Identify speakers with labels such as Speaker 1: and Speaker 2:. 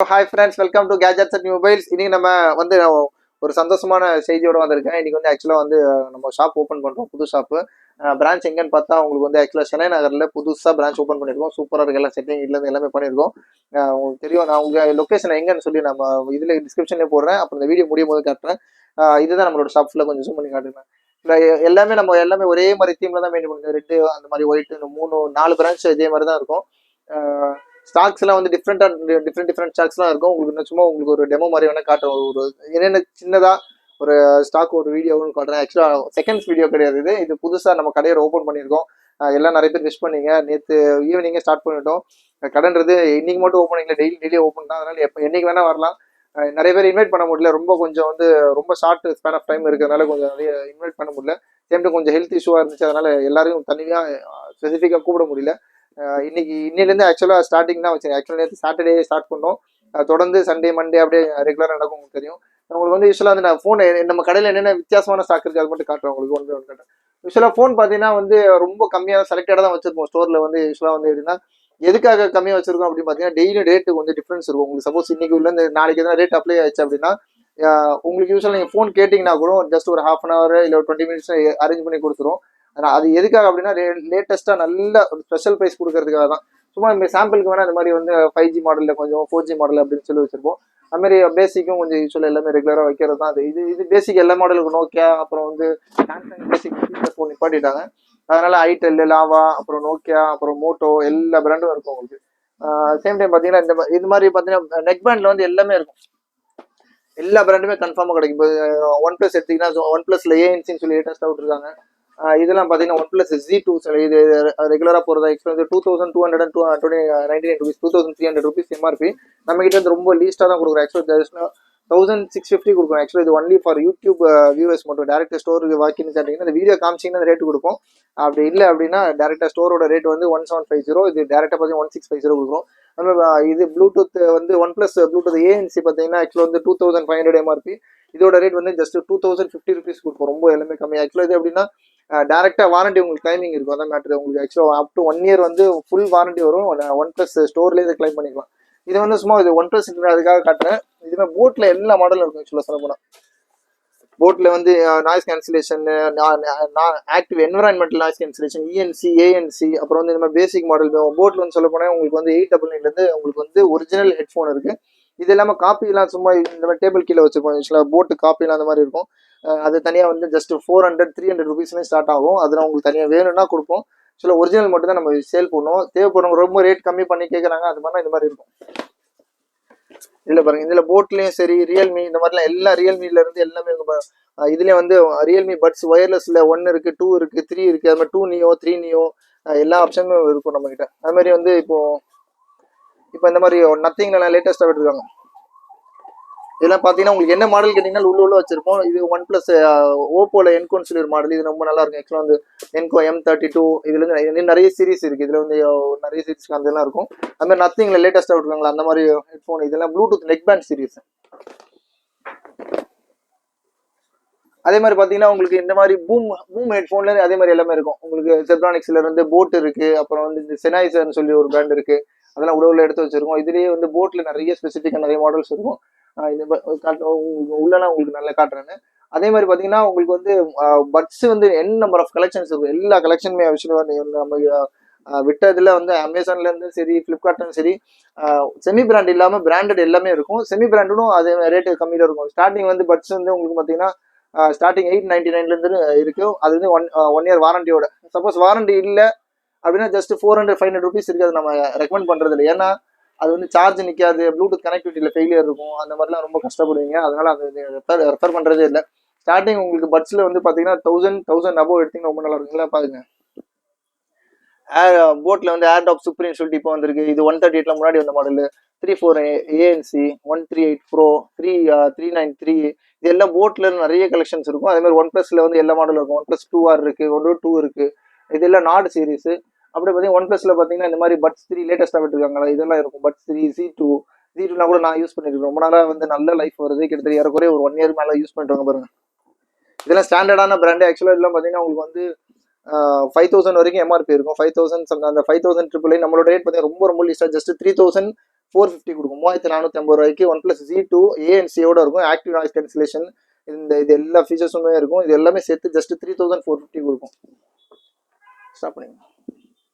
Speaker 1: Hi friends, welcome to gadgets and mobiles. இன்னைக்கு நம்ம வந்து ஒரு சந்தோஷமான செய்தியோட வந்திருக்கேன். இன்னைக்கு வந்து ஆக்சுவலாக வந்து நம்ம ஷாப் ஓப்பன் பண்ணுறோம், புது ஷாப்பு. பிரான்ச் எங்கன்னு பார்த்தா உங்களுக்கு வந்து ஆக்சுவலாக சென்னை நகரில் புதுசாக பிரான்ச் ஓப்பன் பண்ணியிருக்கோம். சூப்பராக இருக்கு, எல்லாம் செட்டிங் இதுலேருந்து எல்லாமே பண்ணியிருக்கோம். உங்களுக்கு தெரியும், நான் உங்கள் லொக்கேஷன் எங்கன்னு சொல்லி நம்ம இதில் டிஸ்கிரிப்ஷன்லேயே போடுறேன். அப்புறம் இந்த வீடியோ முடியும் போது காட்டுறேன். இதுதான் நம்மளோட ஷாப் ஃபுல்லாக கொஞ்சம் ஜூம் பண்ணி காட்டுறேன். இல்லை, எல்லாமே ஒரே மாதிரி தீமில் தான் மெயின்டைன் பண்ணுறது. ரெட்டு அந்த மாதிரி ஒயிட், இந்த 3-4 பிரான்ச் இதே மாதிரி தான் இருக்கும். ஸ்டாக்ஸ் எல்லாம் வந்து டிஃப்ரெண்ட் ஸ்டாக்ஸ்லாம் இருக்கும். உங்களுக்கு சும்மா உங்களுக்கு ஒரு டெமோ மாதிரி வேணா காட்டுறோம். ஒரு என்னென்ன சின்னதா ஒரு ஸ்டாக் ஒரு வீடியோன்னு காட்டுறேன். ஆக்சுவலா செகண்ட்ஸ் வீடியோ கிடையாது, இது புதுசா நம்ம கடையை ஓப்பன் பண்ணியிருக்கோம். எல்லாம் நிறைய பேர் விஷ் பண்ணீங்க. நேற்று ஈவினிங்கே ஸ்டார்ட் பண்ணிட்டோம். கடைன்றது இன்னைக்கு மட்டும் ஓப்பன் இல்லை, டெய்லி ஓப்பன் தான். அதனால என்னைக்கு வேணா வரலாம். நிறைய பேர் இன்வைட் பண்ண முடியல, கொஞ்சம் வந்து ரொம்ப ஷார்ட் ஸ்பேன் ஆஃப் டைம் இருக்கிறதுனால கொஞ்சம் நிறைய இன்வைட் பண்ண முடியல. சேம் கொஞ்சம் ஹெல்த் இஷ்யூவாக இருந்துச்சு, அதனால எல்லாரையும் தனியாக ஸ்பெசிஃபிக்காக கூப்பிட முடியல. இன்னிலேருந்து ஆக்சுவலாக ஸ்டார்டிங் தான் வச்சு. ஆக்சுவலாக நேற்று சாட்டர்டே ஸ்டார்ட் பண்ணோம். தொடர்ந்து சண்டே மண்டே அப்படியே ரெகுலராக நடக்கும். உங்களுக்கு தெரியும். உங்களுக்கு வந்து யூஸ்வலாக வந்து நான் ஃபோன் நம்ம கடையில் என்னென்ன வித்தியாசமான ஸ்டாக் இருக்குது அது மட்டும் காட்டுறேன் உங்களுக்கு. ஒன்று காட்டுறேன். யூஸ்வலாக ஃபோன் பார்த்தீங்கன்னா வந்து ரொம்ப கம்மியாக செலக்டடாக தான் வச்சிருப்போம் ஸ்டோரில். வந்து யூஸ்வலாக வந்து எப்படின்னா எதுக்காக கம்மியாக வச்சிருக்கோம் அப்படின்னு பார்த்தீங்கன்னா, டெய்லி ரேட்டு கொஞ்சம் டிஃப்ரென்ஸ் இருக்கும். உங்களுக்கு சப்போஸ் இன்னைக்கு உள்ள நாளைக்கு எதனா ரேட் அப்ளை ஆயிடுச்சு அப்படின்னா, உங்களுக்கு யூஸ்வலாக நீங்கள் ஃபோன் கேட்டிங்கன்னா கூட ஜஸ்ட் ஒரு ஹாஃப் அன் ஹவர் இல்லை ஒரு 20 மினிட்ஸ் அரேஞ்ச் பண்ணி கொடுத்துரும். ஆனால் அது எதுக்காக அப்படின்னா லேட்டஸ்ட்டாக நல்ல ஸ்பெஷல் ப்ரைஸ் கொடுக்கறதுக்காக தான். சும்மா இந்த சாம்பிளுக்கு வேணால் இந்த மாதிரி வந்து 5G மாடலில் கொஞ்சம் 4G மாடல் அப்படின்னு சொல்லி வச்சிருப்போம். அதுமாதிரி பேசிக்கும் கொஞ்சம் யூஸ்வலாக எல்லாமே ரெகுலராக வைக்கிறது தான். அது இது பேசிக் எல்லா மாடலுக்கும் நோக்கியா, அப்புறம் வந்து சாம்சங் பேசிக் ஃபோன் நிப்பாட்டிட்டாங்க. அதனால ஐடெல், லாவா, அப்புறம் நோக்கியா, அப்புறம் மோட்டோ எல்லா பிராண்டும் இருக்கும் உங்களுக்கு. சேம் டைம் பார்த்தீங்கன்னா இது மாதிரி பார்த்தீங்கன்னா நெக் பேண்டில் வந்து எல்லாமே இருக்கும். எல்லா பிராண்டுமே கன்ஃபார்மாக கிடைக்கும். இப்போ ஒன் ப்ளஸ் எடுத்தீங்கன்னா ஒன் ப்ளஸ்ல ஏஎன்சின்னு சொல்லி லேட்டஸ்ட்டாக விட்டுருக்காங்க. இதெல்லாம் பார்த்தீங்கன்னா ஒன் ப்ளஸ் Z2 இது ரெகுலராக போகிறதா. எக்ஸ்ட்ரா வந்து 2299 ருபீஸ், 2300 ருபீஸ் எம்ஆர்பி. நம்ம கிட்ட வந்து ரொம்ப லீஸ்ட்டாக தான் கொடுக்குறோம். ஆக்சுவலாக 1650 கொடுக்கும். ஆக்சுவலாக இது ஒன்லி ஃபார் யூடியூப் வியூவர்ஸ் மட்டும். டேரக்ட் ஸ்டோருக்கு வாக்கின்னு கேட்டிங்கன்னா இந்த வீடியோ காமிச்சிங்கன்னா அந்த ரேட்டு கொடுப்போம். அப்படி இல்லை அப்படின்னா டேரெக்டாக ஸ்டோரோட ரேட் வந்து 1750. இது டேரெக்டாக பார்த்தீங்கன்னா 1650 கொடுக்கும். இது ப்ளூடூத் வந்து ஒன் ப்ளஸ் ப்ளூடூத் ஏஎன்சி பார்த்தீங்கன்னா ஆக்சுவலாக வந்து 2500 எம்ஆர்பி. இதோட ரேட் வந்து ஜஸ்ட் 2050 ருபீஸ் கொடுப்போம். ரொம்ப எல்லாமே கம்மி. ஆக்சுவலாக இது எப்படின்னா டேரெக்டாக வாரண்டி உங்களுக்கு டைமிங் இருக்கும். அதான் மேட்ரு. உங்களுக்கு ஆக்சுவலாக அப் டு 1 இயர் வந்து ஃபுல் வாரண்டி வரும். ஒன் ப்ளஸ் ஸ்டோர்லேயே இதை கிளைம் பண்ணிக்கலாம். இது வந்து சும்மா இது ஒன் ப்ளஸ் அதுக்காக காட்டுறேன். இதுமாதிரி போட்டில் எல்லா மாடலும் இருக்கும். ஆக்சுவலாக சொல்ல போனால் போட்டில் வந்து noise cancellation, active environmental noise cancellation, இஎன்சி, ANC, அப்புறம் வந்து இந்த மாதிரி பேசிக் மாடல் போட்டில் வந்து சொல்ல போனால் உங்களுக்கு வந்து 899 உங்களுக்கு வந்து ஒரிஜினல் ஹெட்ஃபோன் இருக்குது. இது இல்லாமல் காப்பிலாம் சும்மா இந்த மாதிரி டேபிள் கீழே வச்சுருப்போம். ஆக்சுவலாக போட்டு காப்பிலாம் அந்த மாதிரி இருக்கும். அது தனியாக வந்து ஜஸ்ட் 400-300 ருபீஸ்லேயும் ஸ்டார்ட் ஆகும். அதில் உங்களுக்கு தனியாக வேணும்னா கொடுப்போம். ஆக்சுவலாக ஒரிஜினல் மட்டும் தான் நம்ம சேல் பண்ணுவோம். தேவைப்படுறவங்க ரொம்ப ரேட் கம்மி பண்ணி கேட்குறாங்க, அது மாதிரிலாம் இந்த மாதிரி இருக்கும். இதில் பாருங்க, இதில் போட்லேயும் சரி, ரியல்மி இந்த மாதிரிலாம் எல்லா ரியல்மிலேருந்து எல்லாமே இதுலேயே வந்து ரியல்மி பட்ஸ் ஒயர்லெஸில் 1 இருக்குது, 2 இருக்குது, 3 இருக்குது. அது மாதிரி 2 நியோ, 3 நியோ எல்லா ஆப்ஷனும் இருக்கும் நம்மக்கிட்ட. அது மாதிரி வந்து இப்போ இந்த மாதிரி நத்திங்ல லேட்டஸ்ட்டாக விட்டுருக்காங்க. இதெல்லாம் பார்த்தீங்கன்னா உங்களுக்கு என்ன மாடல் கேட்டிங்கன்னா உள்ள வச்சிருப்போம். இது ஒன் ப்ளஸ் ஓப்போவில் என்கோன்னு சொல்லி ஒரு மாடல். இது ரொம்ப நல்லா இருக்கும். ஆக்சுவலாக வந்து என்கோ M32 இதுலேருந்து நிறைய சீரிஸ் இருக்குது. இதில் வந்து நிறைய சீரிஸ் அதெல்லாம் இருக்கும். அது மாதிரி நத்திங்கில் லேட்டஸ்ட்டாக விட்டுருக்காங்களா அந்த மாதிரி ஹெட்ஃபோன். இதெல்லாம் ப்ளூடூத் நெக் பேண்ட் சீரிஸ். அதே மாதிரி பார்த்தீங்கன்னா உங்களுக்கு இந்த மாதிரி பூம் ஹெட்ஃபோன்ல அதே மாதிரி எல்லாமே இருக்கும். உங்களுக்கு செப்ரானிக்ஸ்ல இருந்து போட் இருக்கு, அப்புறம் வந்து இந்த செனாய்சர்னு சொல்லி ஒரு பிராண்ட் இருக்கு. அதெல்லாம் உள்ள எடுத்து வச்சிருக்கோம். இதுலேயே வந்து போட்ல நிறைய ஸ்பெசிஃபிக்காக நிறைய மாடல்ஸ் இருக்கும். உள்ளலாம் உங்களுக்கு நல்லா காட்டுறேன்னு. அதே மாதிரி பார்த்தீங்கன்னா உங்களுக்கு வந்து பட்ஸ் வந்து நம்பர் ஆஃப் கலெக்ஷன்ஸ் இருக்கும். எல்லா கலெக்ஷனுமே நம்ம விட்டதுல வந்து அமேசான்ல இருந்து சரி, ஃப்ளிப்கார்ட்லும் சரி, செமி பிராண்ட் இல்லாமல் பிராண்டட் எல்லாமே இருக்கும். செமி பிராண்டும் அதே ரேட்டு கம்மியில் இருக்கும். ஸ்டார்டிங் வந்து பட்ஸ் வந்து உங்களுக்கு பார்த்தீங்கன்னா ஸ்டார்டிங் 899 இருக்கு. அது வந்து ஒன் இயர் வாரண்டியோட. சப்போஸ் வாரண்டி இல்லை அப்படின்னா ஜஸ்ட் 400-500 ருபீஸ் இருக்கு. அது நம்ம ரெக்கமெண்ட் பண்றது இல்லை. ஏன்னா அது வந்து சார்ஜ் நிற்காது, ப்ளூடூத் கனெக்டிவிட்டியில் ஃபெயிலியர் இருக்கும். அந்த மாதிரிலாம் ரொம்ப கஷ்டப்படுவீங்க. அதனால அது ரெஃபர் பண்ணுறதே இல்லை. ஸ்டார்டிங் உங்களுக்கு பட்ஸில் வந்து பார்த்தீங்கன்னா 1000 அபோவ் எடுத்தீங்கன்னா ரொம்ப நல்லா இருக்குங்களா பாருங்க. போட்டில் வந்து ஏர்டாப் சூப்பர்னு சொல்லிட்டு இப்போ வந்திருக்கு. இது 138ல முன்னாடி வந்த மாடல். 34 ஏஎன்சி, 138 ப்ரோ, 393 இது எல்லாம் போட்டில் நிறைய கலெக்ஷன்ஸ் இருக்கும். அதே மாதிரி ஒன் ப்ளஸ்ல வந்து எல்லா மாடலும் இருக்கும். ஒன் ப்ளஸ் 2R இருக்கு, 102 இருக்கு. இதெல்லாம் நாடு சீரிஸ். அப்படி பார்த்தீங்கன்னா ஒன் ப்ளஸ்ல பார்த்தீங்கன்னா இந்த மாதிரி பட்ஸ் 3 லேட்டஸ்ட்டாக விட்டுருக்காங்களா இதெல்லாம் இருக்கும். பட்ஸ் 3, Z2 கூட நான் யூஸ் பண்ணிருக்கேன். ரொம்ப நாளாக வந்து நல்ல லைஃப் வருது. கிட்டத்தட்ட ஏறக்குறைய ஒரு 1 இயர் மேலே யூஸ் பண்ணிட்டு பாருங்க. இதெல்லாம் ஸ்டாண்டர்டான பிராண்டு. ஆக்சுவலாக இதெல்லாம் பார்த்தீங்கன்னா உங்களுக்கு வந்து 5000 வரைக்கும் எம்ஆர்பி இருக்கும். 5000 அந்த 5000 நம்மளோட ரேட் பார்த்தீங்கன்னா ரொம்ப லீஸ்டாக ஜஸ்ட் 3000 450 கொடுக்கும். 3450 ரூபாய்க்கு ஒன் பிளஸ் Z2 ANC இருக்கும். ஆக்டிவ் நாய்ஸ் கேன்சலேஷன், இது எல்லா ஃபீச்சர்ஸுமே இருக்கும். இது எல்லாமே சேர்த்து ஜஸ்ட் 3450 கொடுக்கும். ஸ்டாப் பண்ணுங்க.